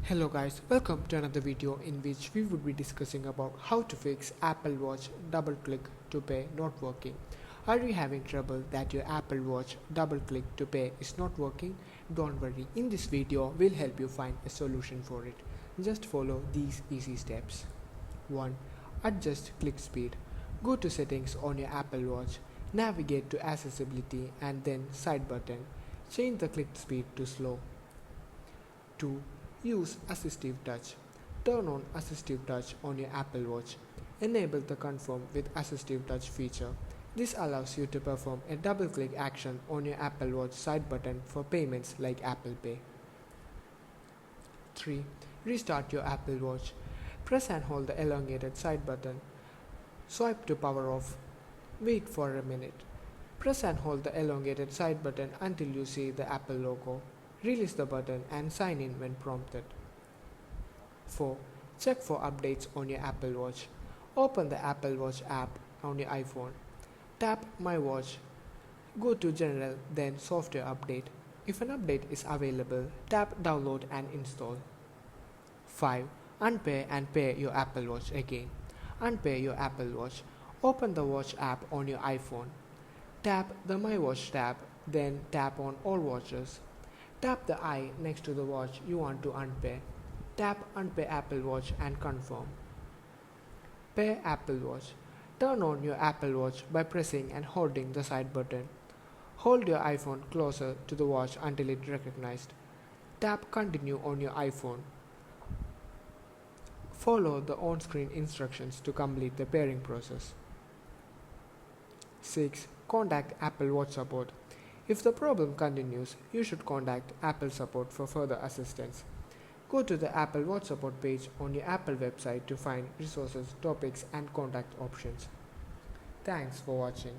Hello guys, welcome to another video in which we would be discussing about how to fix Apple Watch double click to pay not working. Are you having trouble that your Apple Watch double click to pay is not working? Don't worry, in this video we'll help you find a solution for it. Just follow these easy steps. 1. Adjust click speed. Go to settings on your Apple Watch, navigate to accessibility and then side button. Change the click speed to slow. 2. Use Assistive Touch. Turn on Assistive Touch on your Apple Watch. Enable the Confirm with Assistive Touch feature. This allows you to perform a double-click action on your Apple Watch side button for payments like Apple Pay. 3. Restart your Apple Watch. Press and hold the elongated side button. Swipe to power off. Wait for a minute. Press and hold the elongated side button until you see the Apple logo. Release the button and sign in when prompted. 4. Check for updates on your Apple Watch. Open the Apple Watch app on your iPhone. Tap My Watch. Go to General, then Software Update. If an update is available, tap Download and install. 5. Unpair and pair your Apple Watch again. Unpair your Apple Watch. Open the Watch app on your iPhone. Tap the My Watch tab, then tap on All Watches. Tap the eye next to the watch you want to unpair. Tap Unpair Apple Watch and confirm. Pair Apple Watch. Turn on your Apple Watch by pressing and holding the side button. Hold your iPhone closer to the watch until it recognized. Tap Continue on your iPhone. Follow the on-screen instructions to complete the pairing process. 6. Contact Apple Watch support. If the problem continues, you should contact Apple support for further assistance. Go to the Apple Watch support page on your Apple website to find resources, topics, and contact options. Thanks for watching.